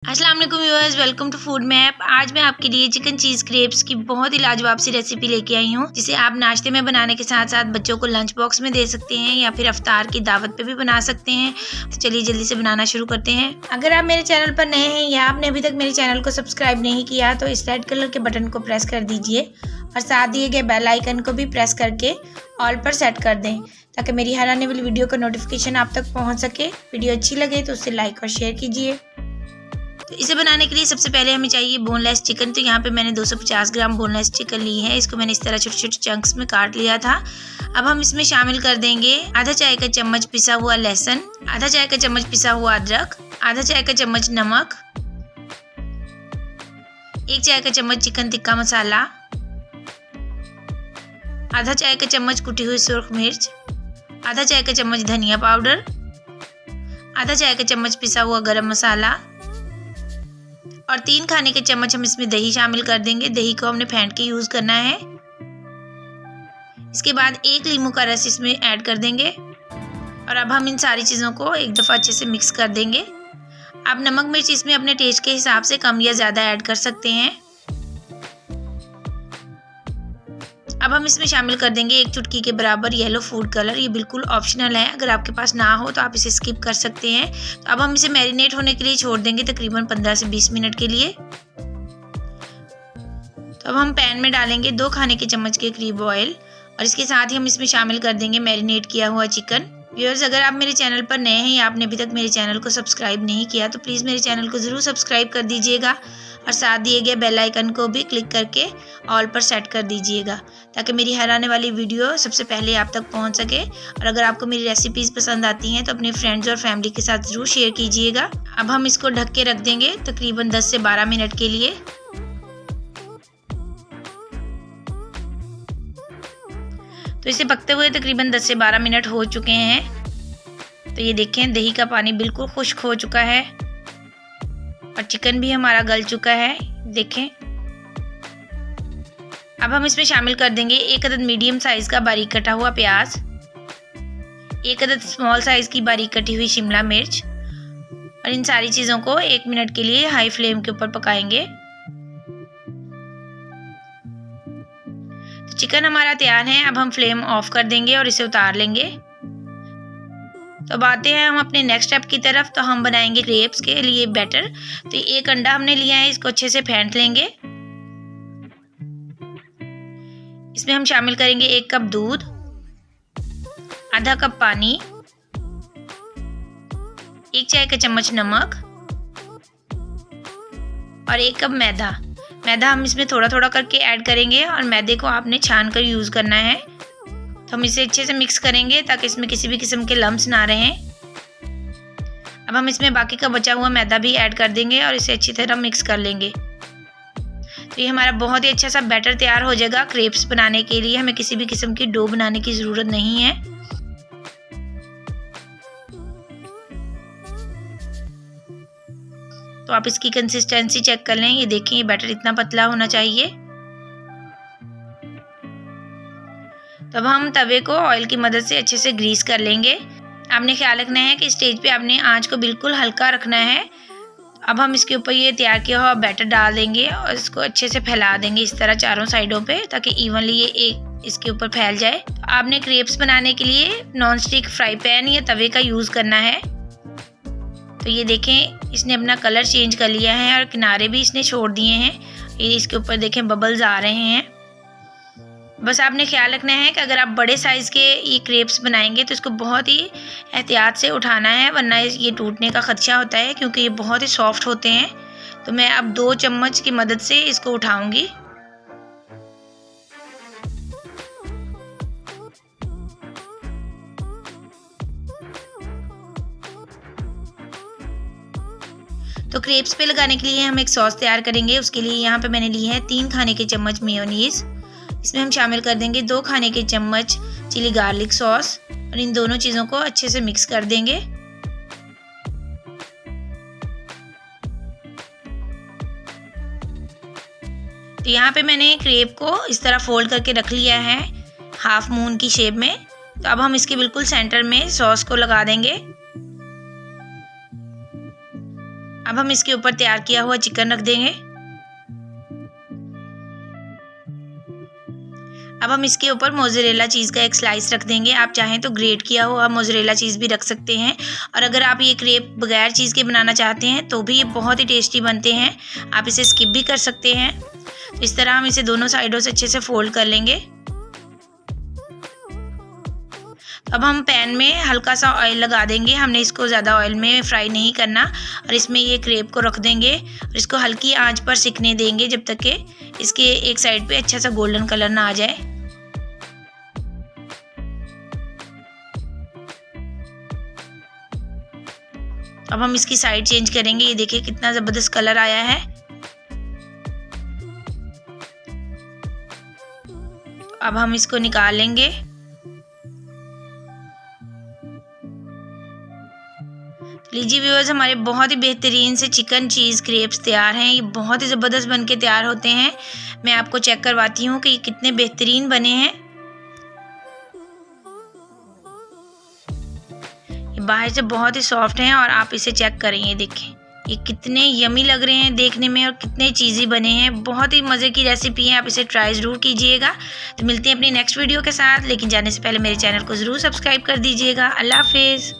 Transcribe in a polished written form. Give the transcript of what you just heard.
अस्सलाम वालेकुम viewers, welcome to food map. आज मैं आपके लिए चिकन चीज़ क्रेप्स की बहुत ही लाजवाब सी रेसिपी लेके आई हूँ, जिसे आप नाश्ते में बनाने के साथ साथ बच्चों को लंच बॉक्स में दे सकते हैं या फिर अफ्तार की दावत पे भी बना सकते हैं। तो चलिए जल्दी से बनाना शुरू करते हैं। अगर आप मेरे चैनल पर नए हैं या आपने अभी तक मेरे चैनल को सब्सक्राइब नहीं किया तो इस रेड कलर के बटन को प्रेस कर दीजिए और साथ दिए गए बेल आइकन को भी प्रेस करके ऑल पर सेट कर दें, ताकि मेरी हर आने वाली वीडियो का नोटिफिकेशन आप तक पहुँच सके। वीडियो अच्छी लगे तो उसे लाइक और शेयर कीजिए। तो इसे बनाने के लिए सबसे पहले हमें चाहिए बोनलेस चिकन। तो यहाँ पे मैंने 250 ग्राम बोनलेस चिकन ली है। इसको मैंने इस तरह छोटे छोटे चंक्स में काट लिया था। अब हम इसमें शामिल कर देंगे आधा चाय का चम्मच पिसा हुआ लहसुन, आधा चाय का चम्मच पिसा हुआ अदरक, आधा चाय का चम्मच नमक, 1 चाय का चम्मच चिकन टिक्का मसाला, आधा चाय का चम्मच कुटी हुई सुर्ख मिर्च, आधा चाय का चम्मच धनिया पाउडर, आधा चाय का चम्मच पिसा हुआ गरम मसाला और 3 खाने के चम्मच हम इसमें दही शामिल कर देंगे। दही को हमने फेंट के यूज़ करना है। इसके बाद 1 नींबू का रस इसमें ऐड कर देंगे और अब हम इन सारी चीज़ों को एक दफ़ा अच्छे से मिक्स कर देंगे। आप नमक मिर्च इसमें अपने टेस्ट के हिसाब से कम या ज़्यादा ऐड कर सकते हैं। अब हम इसमें शामिल कर देंगे 1 चुटकी के बराबर येलो फूड कलर। ये बिल्कुल ऑप्शनल है, अगर आपके पास ना हो तो आप इसे स्किप कर सकते हैं। तो अब हम इसे मैरिनेट होने के लिए छोड़ देंगे तकरीबन 15 से 20 मिनट के लिए। तो अब हम पैन में डालेंगे 2 खाने के चम्मच के करीब ऑयल और इसके साथ ही हम इसमें शामिल कर देंगे मैरिनेट किया हुआ चिकन। व्यूअर्स, अगर आप मेरे चैनल पर नए हैं या आपने अभी तक मेरे चैनल को सब्सक्राइब नहीं किया तो प्लीज़ मेरे चैनल को ज़रूर सब्सक्राइब कर दीजिएगा और साथ दिए गए बेल आइकन को भी क्लिक करके ऑल पर सेट कर दीजिएगा, ताकि मेरी हर आने वाली वीडियो सबसे पहले आप तक पहुंच सके। और अगर आपको मेरी रेसिपीज़ पसंद आती हैं तो अपने फ्रेंड्स और फैमिली के साथ ज़रूर शेयर कीजिएगा। अब हम इसको ढक के रख देंगे तकरीबन 10 से 12 मिनट के लिए। तो इसे पकते हुए तकरीबन 10 से 12 मिनट हो चुके हैं। तो ये देखें, दही का पानी बिल्कुल खुश्क हो चुका है और चिकन भी हमारा गल चुका है। देखें, अब हम इसमें शामिल कर देंगे 1 अदद मीडियम साइज का बारीक कटा हुआ प्याज, 1 अदद स्मॉल साइज की बारीक कटी हुई शिमला मिर्च और इन सारी चीज़ों को 1 मिनट के लिए हाई फ्लेम के ऊपर पकाएंगे। तो चिकन हमारा तैयार है। अब हम फ्लेम ऑफ कर देंगे और इसे उतार लेंगे। तो अब आते हैं हम अपने नेक्स्ट स्टेप की तरफ। तो हम बनाएंगे क्रेप्स के लिए बैटर। तो 1 अंडा हमने लिया है, इसको अच्छे से फेंट लेंगे। इसमें हम शामिल करेंगे 1 कप दूध, आधा कप पानी, 1 चाय का चम्मच नमक और 1 कप मैदा। मैदा हम इसमें थोड़ा थोड़ा करके ऐड करेंगे और मैदे को आपने छान कर यूज़ करना है। तो हम इसे अच्छे से मिक्स करेंगे ताकि इसमें किसी भी किस्म के लम्स ना रहें। अब हम इसमें बाकी का बचा हुआ मैदा भी ऐड कर देंगे और इसे अच्छी तरह मिक्स कर लेंगे। तो ये हमारा बहुत ही अच्छा सा बैटर तैयार हो जाएगा। क्रेप्स बनाने के लिए हमें किसी भी किस्म की डो बनाने की ज़रूरत नहीं है। तो आप इसकी कंसिस्टेंसी चेक कर लें। ये देखें, ये बैटर इतना पतला होना चाहिए। तो अब हम तवे को ऑयल की मदद से अच्छे से ग्रीस कर लेंगे। आपने ख्याल रखना है कि स्टेज पे आपने आंच को बिल्कुल हल्का रखना है। अब हम इसके ऊपर ये तैयार किया हुआ बैटर डाल देंगे और इसको अच्छे से फैला देंगे इस तरह चारों साइडों पे, ताकि इवनली ये एक इसके ऊपर फैल जाए। तो आपने क्रेप्स बनाने के लिए नॉन स्टिक फ्राई पैन या तवे का यूज़ करना है। तो ये देखें, इसने अपना कलर चेंज कर लिया है और किनारे भी इसने छोड़ दिए हैं। ये इसके ऊपर देखें बबल्स आ रहे हैं। बस आपने ख्याल रखना है कि अगर आप बड़े साइज़ के ये क्रेप्स बनाएंगे तो इसको बहुत ही एहतियात से उठाना है, वरना ये टूटने का खदशा होता है, क्योंकि ये बहुत ही सॉफ्ट होते हैं। तो मैं अब 2 चम्मच की मदद से इसको उठाऊंगी। तो क्रेप्स पे लगाने के लिए हम एक सॉस तैयार करेंगे। उसके लिए यहाँ पे मैंने ली है 3 खाने के चम्मच मेयोनीज़। इसमें हम शामिल कर देंगे 2 खाने के चम्मच चिली गार्लिक सॉस और इन दोनों चीज़ों को अच्छे से मिक्स कर देंगे। तो यहाँ पे मैंने क्रेप को इस तरह फोल्ड करके रख लिया है हाफ मून की शेप में। तो अब हम इसके बिल्कुल सेंटर में सॉस को लगा देंगे। अब हम इसके ऊपर तैयार किया हुआ चिकन रख देंगे। अब हम इसके ऊपर मोज़रेला चीज़ का एक स्लाइस रख देंगे। आप चाहें तो ग्रेट किया हुआ मोज़रेला चीज़ भी रख सकते हैं। और अगर आप ये क्रेप बगैर चीज़ के बनाना चाहते हैं तो भी ये बहुत ही टेस्टी बनते हैं। आप इसे स्किप भी कर सकते हैं। तो इस तरह हम इसे दोनों साइडों से अच्छे से फोल्ड कर लेंगे। अब हम पैन में हल्का सा ऑयल लगा देंगे। हमने इसको ज़्यादा ऑयल में फ्राई नहीं करना और इसमें ये क्रेप को रख देंगे और इसको हल्की आंच पर सिकने देंगे जब तक कि इसके एक साइड पे अच्छा सा गोल्डन कलर ना आ जाए। अब हम इसकी साइड चेंज करेंगे। ये देखिए कितना ज़बरदस्त कलर आया है। अब हम इसको निकाल लेंगे। लीजिए व्यूअर्स, हमारे बहुत ही बेहतरीन से चिकन चीज़ क्रेप्स तैयार हैं। ये बहुत ही ज़बरदस्त बनके तैयार होते हैं। मैं आपको चेक करवाती हूँ कि ये कितने बेहतरीन बने हैं। ये बाहर से बहुत ही सॉफ्ट हैं और आप इसे चेक करें। ये देखें ये कितने यमी लग रहे हैं देखने में और कितने चीज़ी बने हैं। बहुत ही मज़े की रेसिपी है, आप इसे ट्राई ज़रूर कीजिएगा। तो मिलते हैं अपनी नेक्स्ट वीडियो के साथ, लेकिन जाने से पहले मेरे चैनल को ज़रूर सब्सक्राइब कर दीजिएगा। अल्लाह हाफिज़।